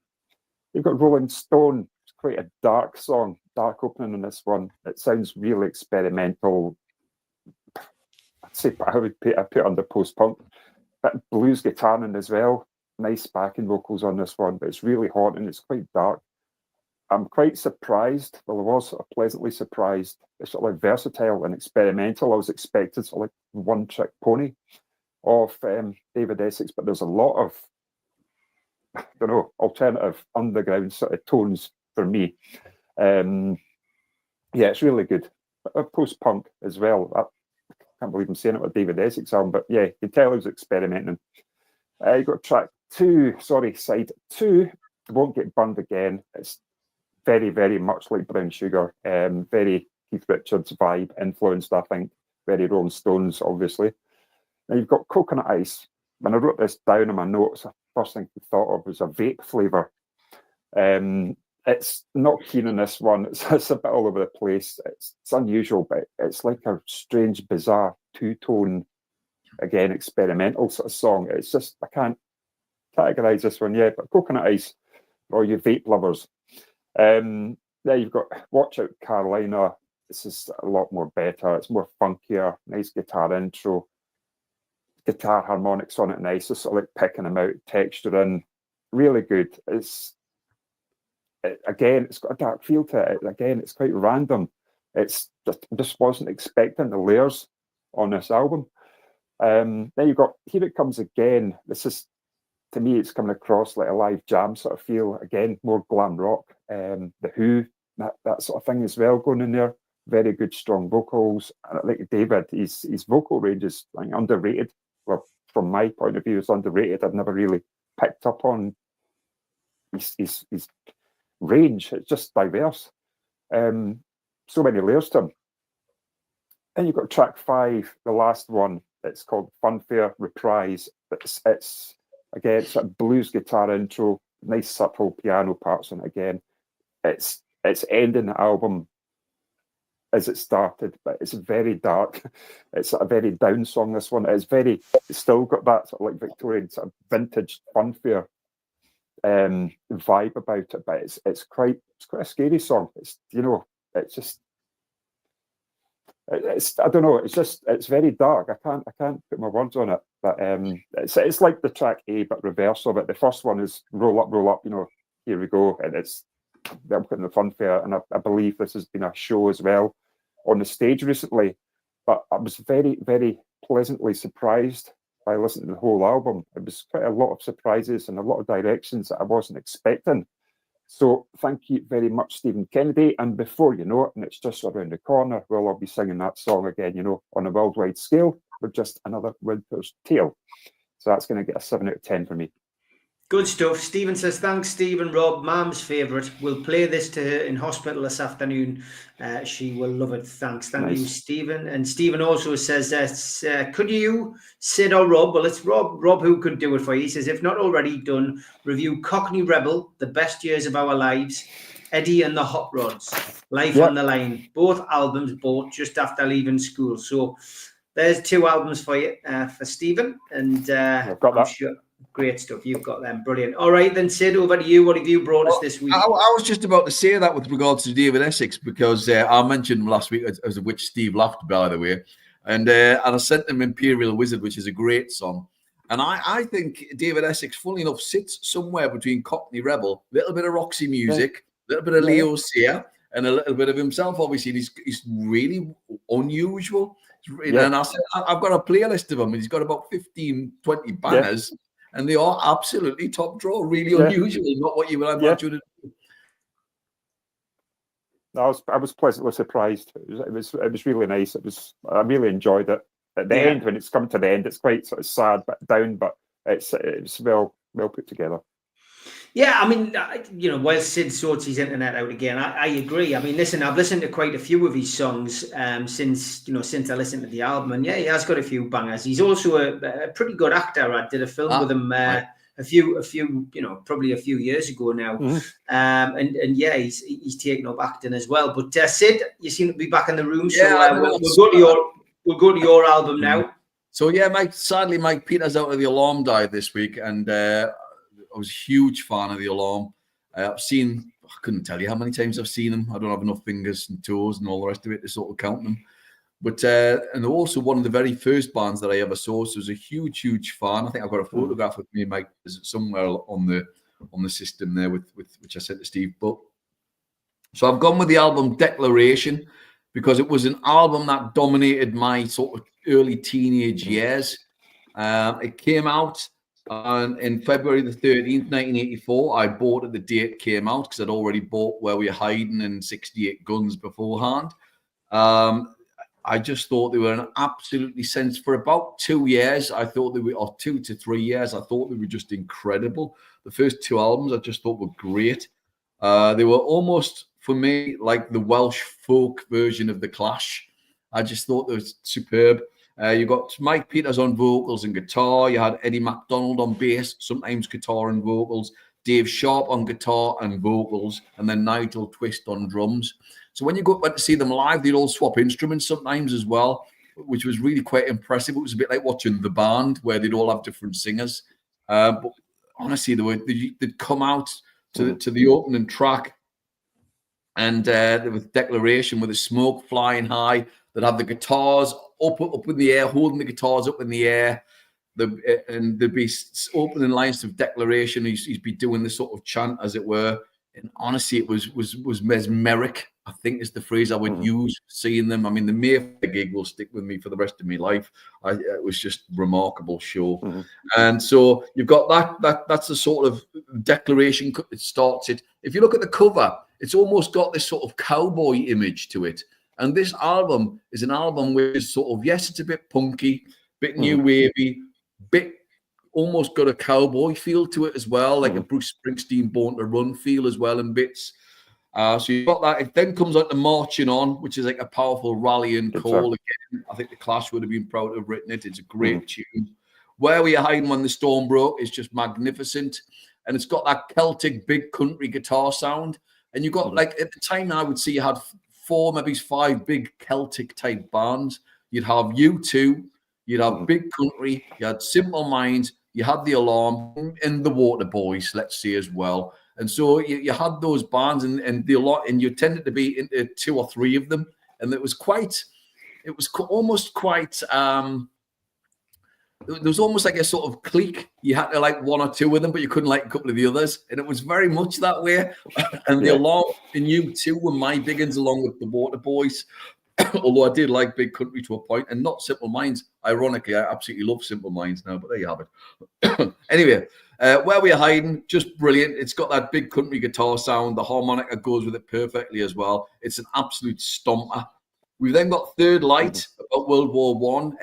You've got Rolling Stone. It's quite a dark song, dark opening on this one. It sounds really experimental. I'd say I would put it under post-punk. Bit of blues guitar in as well. Nice backing vocals on this one, but it's really hot and it's quite dark. I'm quite surprised. Well, I was sort of pleasantly surprised. It's sort of like versatile and experimental. I was expecting sort of like one-trick pony of David Essex, but there's a lot of, I don't know, alternative underground sort of tones for me. Yeah, it's really good. Post-punk as well. I can't believe I'm saying it with David Essex album, but yeah, you can tell he was experimenting. You got track 2, side 2, Won't Get Burned Again. It's very, very much like Brown Sugar. Very Keith Richards vibe influenced, I think. Very Rolling Stones, obviously. Now you've got Coconut Ice. When I wrote this down in my notes, the first thing I thought of was a vape flavour. It's not keen on this one. It's a bit all over the place. It's unusual, but it's like a strange, bizarre two-tone, again, experimental sort of song. It's just, I can't categorise this one yet, but Coconut Ice, for all you vape lovers. There you've got Watch Out Carolina. This is a lot more better. It's more funkier, nice guitar intro. Guitar harmonics on it nice. Just sort of like picking them out, texture in. Really good. It's got a dark feel to it. Again, it's quite random. It's just wasn't expecting the layers on this album. Then you've got Here It Comes Again. This is, to me, it's coming across like a live jam sort of feel. Again, more glam rock. The Who, that sort of thing as well going in there. Very good, strong vocals. And I think David, his vocal range is like underrated. Well, from my point of view, it's underrated. I've never really picked up on his range. It's just diverse. So many layers to him. Then you've got track 5, the last one. It's called Funfair Reprise. It's again, it's a blues guitar intro, nice subtle piano parts on it again. It's ending the album as it started, but it's very dark. It's a very down song, this one. It's still got that sort of like Victorian sort of vintage funfair vibe about it, but it's quite a scary song. It's I don't know. It's very dark. I can't put my words on it. But it's like the track A, but reverse of it. The first one is roll up. Here we go, and they're putting the funfair, and I believe this has been a show as well on the stage recently. But I was very, very pleasantly surprised by listening to the whole album. It was quite a lot of surprises and a lot of directions that I wasn't expecting. So thank you very much, Stephen Kennedy. And before you know it, and it's just around the corner, we'll all be singing that song again, on a worldwide scale with Just Another Winter's Tale. So that's going to get a 7 out of 10 for me. Good stuff. Stephen says, thanks, Stephen. Rob, Mum's favourite. We'll play this to her in hospital this afternoon. She will love it. Thanks. Thank you, Stephen. And Stephen also says, could you, Sid or Rob, well, it's Rob who could do it for you. He says, if not already done, review Cockney Rebel, The Best Years of Our Lives, Eddie and the Hot Rods, Life on the Line. Both albums bought just after leaving school. So there's 2 albums for you, for Stephen. And I've got that. Sure. Great stuff. You've got them. Brilliant. All right, then, Sid, over to you. What have you brought us this week? I was just about to say that with regards to David Essex, because I mentioned last week, as which Steve laughed, by the way, and I sent him Imperial Wizard, which is a great song. And I think David Essex, funnily enough, sits somewhere between Cockney Rebel, a little bit of Roxy music, a little bit of Leo Sayer, and a little bit of himself. Obviously, he's really unusual. And I said, I've got a playlist of him, and he's got about 15, 20 bangers. Yeah. And they are absolutely top draw, really unusual, not what you would imagine. I was pleasantly surprised. It was really nice. I really enjoyed it. At the end, when it's come to the end, it's quite sort of sad, but down, but it's well put together. Yeah, I mean, while Sid sorts his internet out again, I agree. I mean, listen, I've listened to quite a few of his songs since I listened to the album, and yeah, he has got a few bangers. He's also a pretty good actor. I did a film with him a few, probably a few years ago now, and yeah, he's taken up acting as well. But Sid, you seem to be back in the room, so we'll go to your album now. So yeah, sadly, Mike Peters out of the Alarm died this week, and I was a huge fan of the Alarm. I couldn't tell you how many times I've seen them. I don't have enough fingers and toes and all the rest of it to sort of count them. But and also one of the very first bands that I ever saw. So I was a huge, huge fan. I think I've got a photograph with me and Mike somewhere on the system there with which I sent to Steve. But so I've gone with the album Declaration because it was an album that dominated my sort of early teenage years. It came out in February the 13th, 1984. I bought it the day it came out because I'd already bought Where We're Hiding and 68 Guns beforehand. I just thought they were an absolutely sense. For about 2 years, I thought they were, or 2 to 3 years, I thought they were just incredible. The first two albums I just thought were great. They were almost, for me, like the Welsh folk version of The Clash. I just thought they were superb. You got Mike Peters on vocals and guitar. You had Eddie MacDonald on bass, sometimes guitar and vocals. Dave Sharp on guitar and vocals, and then Nigel Twist on drums. So when you went to see them live, they'd all swap instruments sometimes as well, which was really quite impressive. It was a bit like watching The Band, where they'd all have different singers. But honestly, they'd come out to the opening track, and with Declaration, with the smoke flying high, they'd have the guitars up in the air, holding the guitars up in the air. And there'd be opening lines of Declaration. He'd be doing this sort of chant, as it were. And honestly, it was mesmeric, I think is the phrase I would use, seeing them. I mean, the Mayfair gig will stick with me for the rest of my life. It was just a remarkable show. And so you've got that's the sort of Declaration. It starts it. If you look at the cover, it's almost got this sort of cowboy image to it. And this album is an album which is sort of, yes, it's a bit punky, bit new wavy, bit almost got a cowboy feel to it as well, like a Bruce Springsteen Born to Run feel as well in bits. So you've got that. It then comes on to Marching On, which is like a powerful rallying call. Again, I think the Clash would have been proud to have written it. It's a great tune. Where We Are Hiding When the Storm Broke is just magnificent. And it's got that Celtic big country guitar sound. And you've got, like, at the time, I would say you had 4, maybe 5 big Celtic type bands. You'd have U2, you'd have Big Country, you had Simple Minds, you had The Alarm, and the Waterboys, let's say, as well. And so you had those bands, and you tended to be into 2 or 3 of them, and it was almost quite. There was almost like a sort of clique. You had to like 1 or 2 of them, but you couldn't like a couple of the others. And it was very much that way. And The Alarm and U2 were my big ones, along with the Waterboys. Although I did like Big Country to a point, and not Simple Minds. Ironically, I absolutely love Simple Minds now, but there you have it. Anyway, Where We Are Hiding, just brilliant. It's got that big country guitar sound. The harmonica goes with it perfectly as well. It's an absolute stomper. We've then got Third Light, about World War One.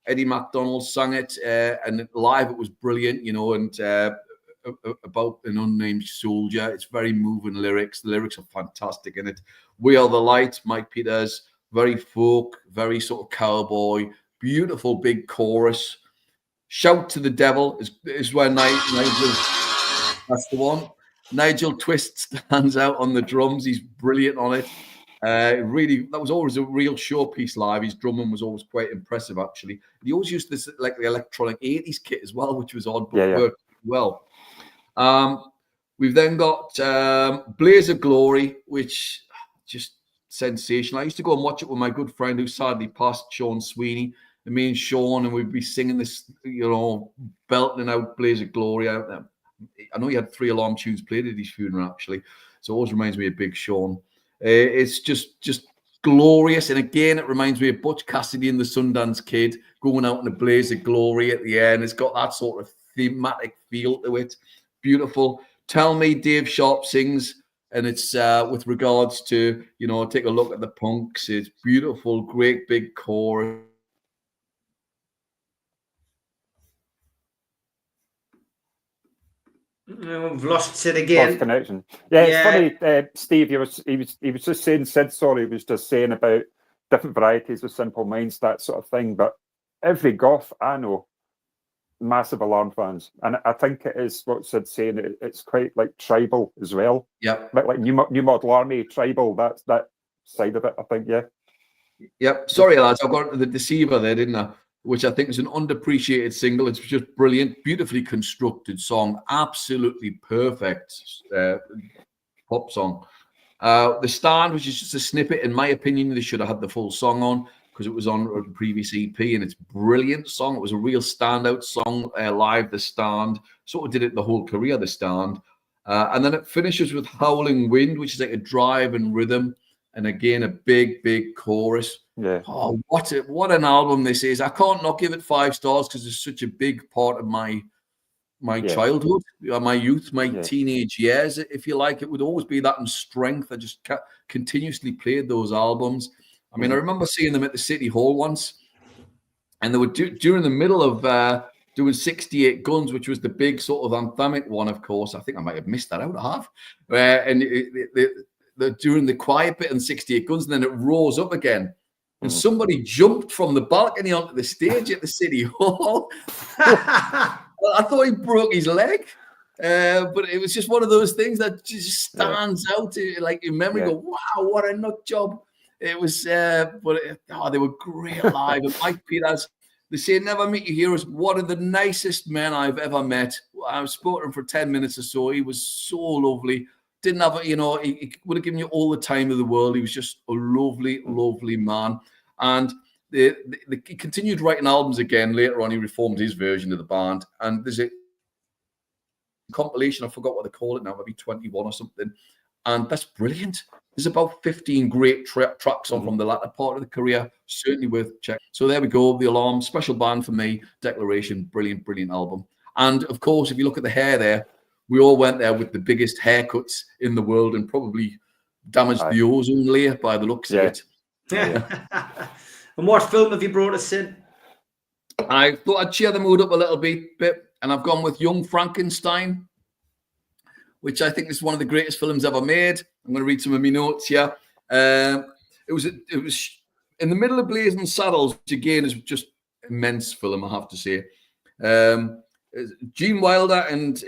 Eddie MacDonald sang it, and live it was brilliant, and about an unnamed soldier. It's very moving lyrics. The lyrics are fantastic in it. We Are the Light, Mike Peters, very folk, very sort of cowboy, beautiful big chorus. Shout to the Devil is where Nigel, that's the one. Nigel Twist stands out on the drums. He's brilliant on it. Really, that was always a real showpiece live. His drumming was always quite impressive, actually. He always used this like the electronic 80s kit as well, which was odd, but worked well. We've then got Blaze of Glory, which just sensational. I used to go and watch it with my good friend who sadly passed, Sean Sweeney, and me and Sean, and we'd be singing this, belting out Blaze of Glory out there. I know he had 3 alarm tunes played at his funeral, actually, so it always reminds me of Big Sean. It's just glorious, and again, it reminds me of Butch Cassidy and the Sundance Kid going out in a blaze of glory at the end. It's got that sort of thematic feel to it. Beautiful. Tell Me, Dave Sharp sings. And it's with regards to, take a look at the punks. It's beautiful, great big chorus. We've lost it again. Lost connection. Yeah, it's funny, Steve. He was just saying. He was just saying about different varieties of Simple Minds, that sort of thing. But every goth I know, massive Alarm fans, and I think it is what Sid's saying. It's quite like tribal as well. Yeah, like New Model Army, tribal. That side of it, I think. Yeah. Yep. Sorry, lads, I got the Deceiver there, didn't I? Which I think is an underappreciated single. It's just brilliant, beautifully constructed song, absolutely perfect pop song. The Stand, which is just a snippet, in my opinion, they should have had the full song on because it was on a previous EP, and it's a brilliant song. It was a real standout song live, The Stand. Sort of did it the whole career, The Stand. And then it finishes with Howling Wind, which is like a drive and rhythm. And again, a big, big chorus. Yeah. Oh, what an album this is! I can't not give it 5 stars because it's such a big part of my childhood, my youth, my teenage years, if you like. It would always be that in strength. I just continuously played those albums. I mean, I remember seeing them at the City Hall once, and they were during the middle of doing 68 Guns, which was the big sort of anthemic one, of course. I think I might have missed that out. I have. And during the quiet bit and 68 Guns, and then it rose up again. And somebody jumped from the balcony onto the stage at the City Hall. Well, I thought he broke his leg. But it was just one of those things that just stands out like in memory. Go, wow, what a nut job. It was, they were great live. And Mike Peters, they say, never meet your heroes. One of the nicest men I've ever met. I've spoken to him for 10 minutes or so. He was so lovely. Didn't have, he would have given you all the time of the world. He was just a lovely, lovely man. And he continued writing albums again. Later on, he reformed his version of the band. And there's a compilation, I forgot what they call it now, maybe 21 or something. And that's brilliant. There's about 15 great tracks on from the latter part of the career. Certainly worth checking. So there we go. The Alarm, special band for me. Declaration, brilliant, brilliant album. And of course, if you look at the hair there, we all went there with the biggest haircuts in the world and probably damaged the ozone layer by the looks of it. Yeah. And what film have you brought us in? I thought I'd cheer the mood up a little bit, and I've gone with Young Frankenstein, which I think is one of the greatest films ever made. I'm going to read some of my notes here. It was in the middle of Blazing Saddles, which again is just immense film, I have to say. Gene Wilder and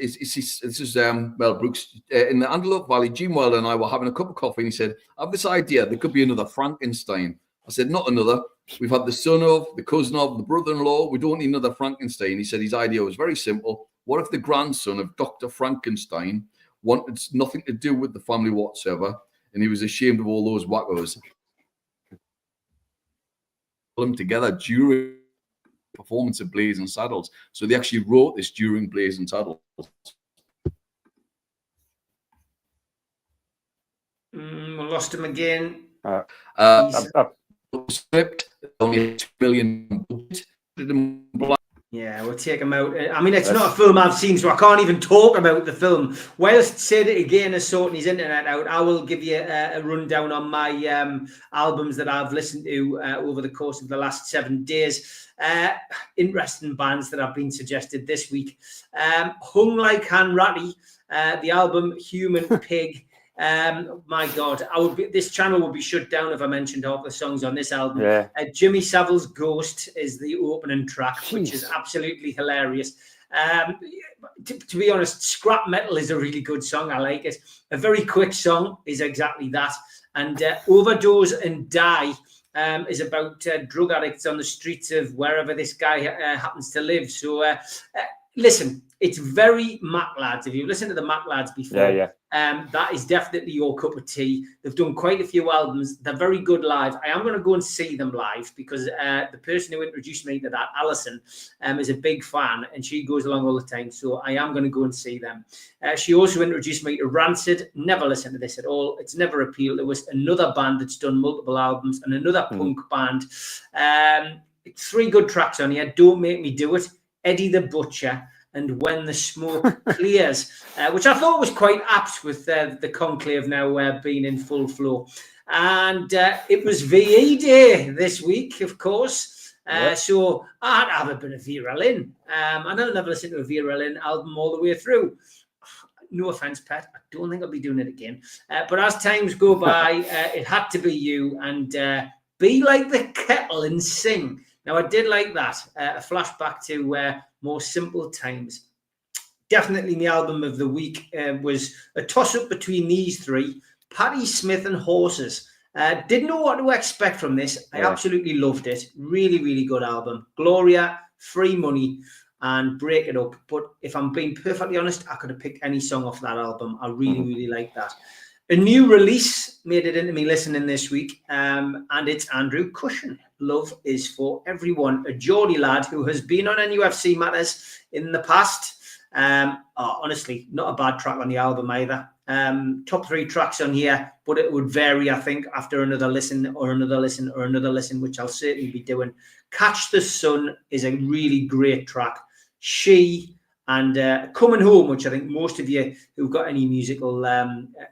Brooks in the Antelope Valley. Gene Wilder and I were having a cup of coffee, and he said, "I have this idea. There could be another Frankenstein." I said, "Not another. We've had the son of, the cousin of, the brother-in-law. We don't need another Frankenstein." He said his idea was very simple. What if the grandson of Dr. Frankenstein wanted nothing to do with the family whatsoever, and he was ashamed of all those wackos? Put them together during performance of Blazing Saddles. So they actually wrote this during Blazing Saddles. We lost him again. Script, only 2 million budget. Yeah, we'll take him out. I mean, it's not a film I've seen, so I can't even talk about the film. Whilst Sid again is sorting his internet out, I will give you a rundown on my albums that I've listened to over the course of the last 7 days. Interesting bands that have been suggested this week. Hung Like Hanratty, the album Human Pig. My God, this channel would be shut down if I mentioned half the songs on this album. Yeah. Jimmy Savile's Ghost is the opening track, which is absolutely hilarious. To be honest, Scrap Metal is a really good song. I like it. A very quick song is exactly that. And Overdose and Die is about drug addicts on the streets of wherever this guy happens to live. So listen, it's very Mac Lads. If you've listened to the Mac Lads before, that is definitely your cup of tea. They've done quite a few albums. They're very good live. I am going to go and see them live because the person who introduced me to that, Alison, is a big fan and she goes along all the time. So I am going to go and see them. She also introduced me to Rancid. Never listened to this at all. It's never appealed. It was another band that's done multiple albums and another punk band. 3 good tracks on here. Don't Make Me Do It, Eddie the Butcher, and When the Smoke Clears, which I thought was quite apt with the conclave now being in full flow. And it was VE Day this week, of course. So I had to have a bit of Vera Lynn. I don't ever listen to a Vera Lynn album all the way through. No offense, Pet. I don't think I'll be doing it again. But as times go by, it had to be you and Be Like the Kettle and Sing. Now, I did like that. A flashback to more simple times. Definitely my album of the week was a toss-up between these three, Patti Smith and Horses. Didn't know what to expect from this. I absolutely loved it. Really, really good album. Gloria, Free Money, and Break It Up. But if I'm being perfectly honest, I could have picked any song off that album. I really, really like that. A new release made it into me listening this week, and it's Andrew Cushion. Love Is For Everyone, a Geordie lad who has been on NUFC Matters in the past. Honestly, not a bad track on the album either. Top 3 tracks on here, but it would vary, I think, after another listen or another listen or another listen, which I'll certainly be doing. Catch the Sun is a really great track. She and Coming Home, which I think most of you who've got any musical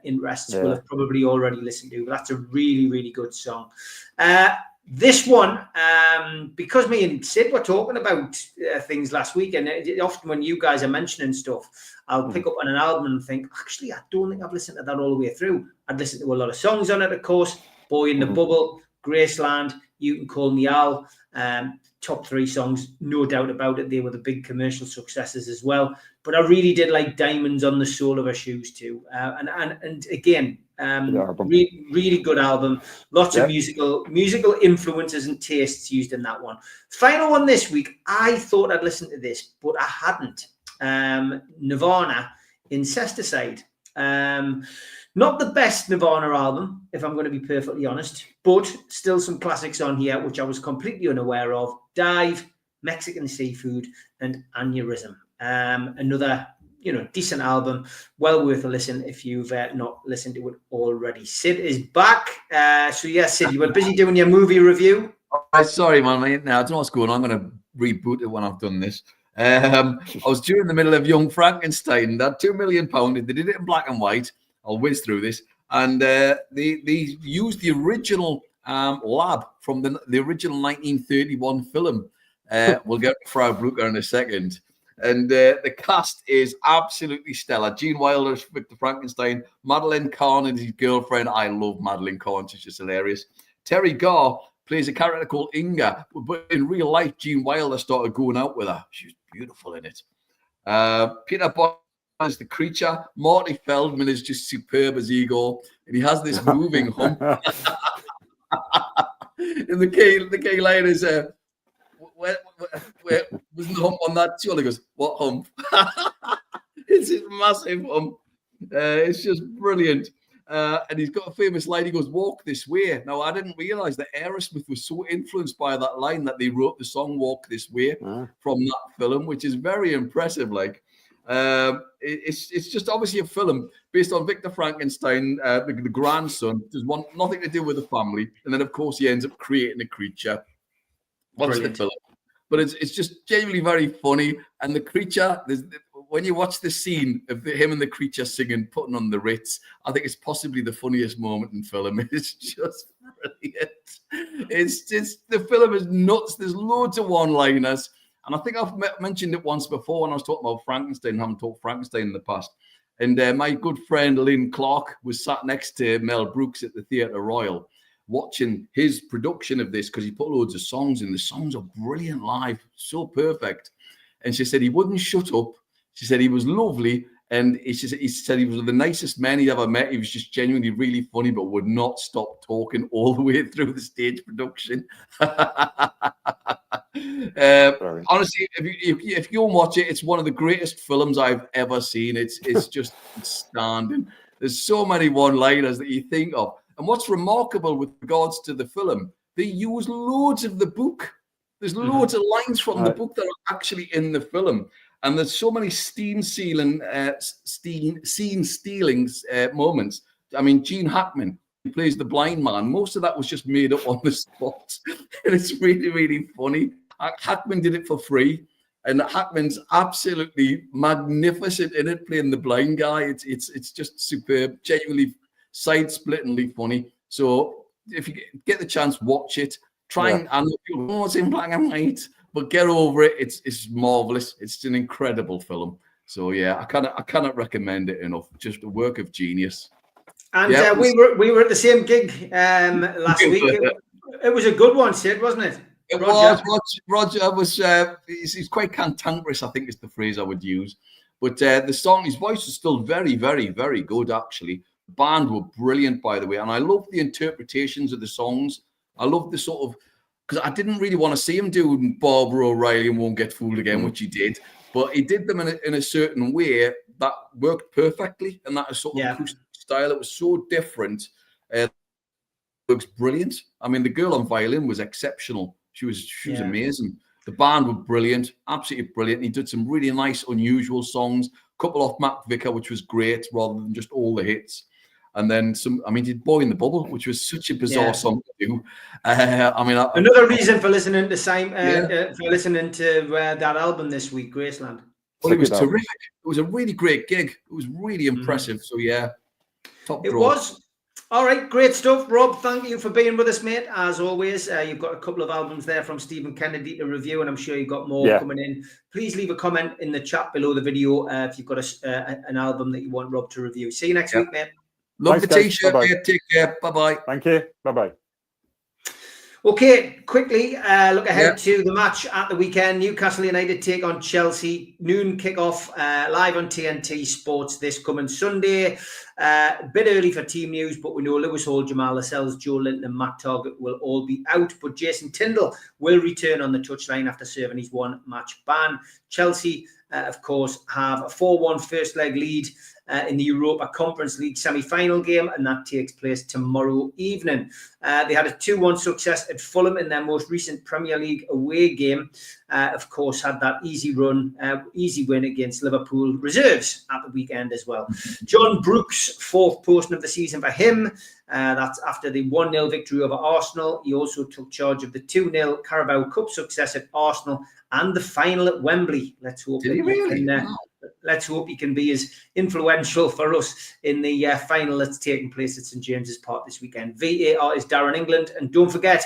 interests will have probably already listened to, but that's a really, really good song. This one, because me and Sid were talking about things last week, and often when you guys are mentioning stuff, I'll pick up on an album and think, actually, I don't think I've listened to that all the way through. I'd listened to a lot of songs on it, of course. Boy in the Bubble, Graceland, You Can Call Me Al. Top 3 songs, no doubt about it. They were the big commercial successes as well. But I really did like Diamonds on the Sole of Her Shoes too. And again, really good album. Lots of musical influences and tastes used in that one. Final one this week. I thought I'd listen to this, but I hadn't. Nirvana, Incesticide. Not the best Nirvana album, if I'm going to be perfectly honest, but still some classics on here, which I was completely unaware of. Dive, Mexican Seafood, and Aneurysm. Another, decent album. Well worth a listen if you've not listened to it already. Sid is back. So yes, Sid, you were busy doing your movie review. Sorry, man. Now I don't know what's going on. I'm going to reboot it when I've done this. I was during the middle of Young Frankenstein. That £2 million. They did it in black and white. I'll whiz through this. And they used the original lab from the original 1931 film. We'll get to Frau Brooker in a second. And the cast is absolutely stellar. Gene Wilder's Victor Frankenstein, Madeleine Kahn and his girlfriend. I love Madeleine Kahn. She's just hilarious. Terry Garr plays a character called Inga, but in real life, Gene Wilder started going out with her. She's beautiful in it. Peter Boyle is the creature. Marty Feldman is just superb as Igor, and he has this moving hump. And the key line is, where was the hump on that? Surely goes, what hump? It's this massive hump. It's just brilliant. And he's got a famous line. He goes, walk this way. Now, I didn't realize that Aerosmith was so influenced by that line that they wrote the song Walk This Way from that film, which is very impressive. Like, it's just obviously a film based on Victor Frankenstein, the grandson. There's nothing to do with the family. And then, of course, he ends up creating a creature. What's the film? But it's just genuinely very funny. And the creature, when you watch the scene of him and the creature singing, putting on the Ritz, I think it's possibly the funniest moment in film. It's just brilliant. The film is nuts. There's loads of one-liners. And I think I've mentioned it once before when I was talking about Frankenstein. I haven't talked Frankenstein in the past. And my good friend Lynn Clark was sat next to Mel Brooks at the Theatre Royal watching his production of this because he put loads of songs in. The songs are brilliant live, so perfect. And she said he wouldn't shut up. She said he was lovely. And he said he was the nicest man he'd ever met. He was just genuinely really funny, but would not stop talking all the way through the stage production. Honestly, if you watch it, it's one of the greatest films I've ever seen. It's just outstanding. There's so many one-liners that you think of. And what's remarkable with regards to the film, they use loads of the book. There's loads of lines from the book that are actually in the film. And there's so many scene-stealing moments. I mean, Gene Hackman, he plays the blind man. Most of that was just made up on the spot. And it's really, really funny. Hackman did it for free. And Hackman's absolutely magnificent in it, playing the blind guy. It's just superb, genuinely side-splittingly funny. So if you get the chance, watch it. Try and I know people, oh, it's in black and white, but get over it. It's marvelous. It's an incredible film. So yeah, I cannot recommend it enough. Just a work of genius. And we were at the same gig last week. It was a good one, Sid, wasn't it? It was. Roger was. He's quite cantankerous, I think is the phrase I would use. But the song, his voice was still very, very, very good. Actually, the band were brilliant, by the way, and I love the interpretations of the songs. I love the sort of, because I didn't really want to see him do Barbara O'Reilly and Won't Get Fooled Again, which he did, but he did them in a certain way that worked perfectly, and that sort of acoustic style. It was so different. Looks brilliant. I mean, the girl on violin was exceptional. She was amazing. The band were brilliant, absolutely brilliant. He did some really nice, unusual songs. A couple off Mac Vicker, which was great, rather than just all the hits. And then some. I mean, he did "Boy in the Bubble," which was such a bizarre song to do. Another reason for listening to that album this week, Graceland. Well, it was terrific. It was a really great gig. It was really impressive. So yeah, top draw. It was. All right, great stuff, Rob. Thank you for being with us, mate. As always, you've got a couple of albums there from Stephen Kennedy to review, and I'm sure you've got more coming in. Please leave a comment in the chat below the video if you've got an album that you want Rob to review. See you next week, mate. Love the t-shirt, mate. Take care. Bye-bye. Thank you. Bye-bye. Okay, quickly look ahead to the match at the weekend. Newcastle United take on Chelsea. Noon kickoff live on TNT Sports this coming Sunday. A bit early for team news, but we know Lewis Hall, Jamal Lascelles, Joe Linton and Matt Targett will all be out. But Jason Tyndall will return on the touchline after serving his one-match ban. Chelsea, of course, have a 4-1 first leg lead in the Europa Conference League semi-final game, and that takes place tomorrow evening. They had a 2-1 success at Fulham in their most recent Premier League away game. Of course, had that easy win against Liverpool reserves at the weekend as well. John Brooks, fourth posting of the season for him. That's after the 1-0 victory over Arsenal. He also took charge of the 2-0 Carabao Cup success at Arsenal and the final at Wembley. Let's hope let's hope he can be as influential for us in the final that's taking place at St James's Park this weekend. VAR is Darren England. And don't forget,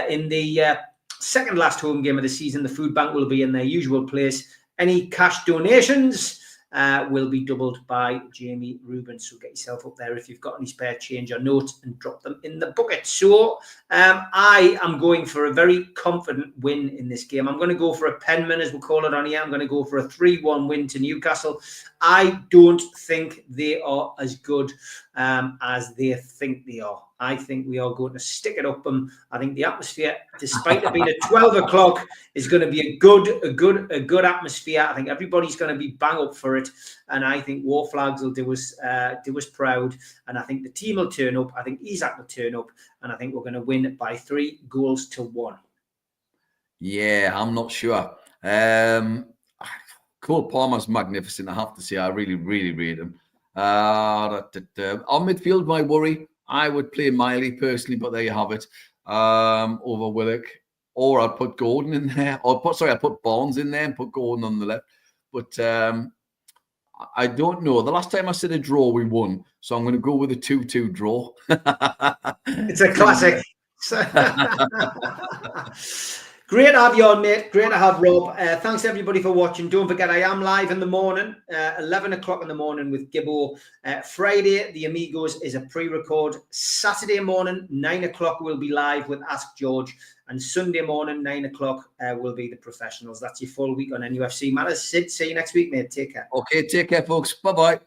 in the second last home game of the season, the food bank will be in their usual place. Any cash donations will be doubled by Jamie Rubin. So get yourself up there if you've got any spare change or notes and drop them in the bucket. So I am going for a very confident win in this game. I'm going to go for a penman, as we'll call it on here. I'm going to go for a 3-1 win to Newcastle. I don't think they are as good as they think they are. I think we are going to stick it up them. I think the atmosphere, despite it being at 12 o'clock, is going to be a good atmosphere. I think everybody's going to be bang up for it, and I think War Flags will do us proud. And I think the team will turn up. I think Isak will turn up, and I think we're going to win by 3-1. Yeah, I'm not sure. Cole Palmer's magnificent. I have to say, I really, really rate him. On midfield, my worry. I would play Miley personally, but there you have it. Over Willock, or I'd put Gordon in there. I'd put Barnes in there and put Gordon on the left. But I don't know. The last time I said a draw, we won. So I'm going to go with a 2-2 draw. It's a classic. Great to have you on, mate. Great to have Rob. Thanks everybody for watching. Don't forget, I am live in the morning, 11 o'clock in the morning with Gibbo. Friday, the Amigos is a pre-record. Saturday morning, 9 o'clock, we'll be live with Ask George. And Sunday morning, 9 o'clock, will be the professionals. That's your full week on NUFC Matters. Sid, see you next week, mate. Take care. Okay, take care, folks. Bye-bye.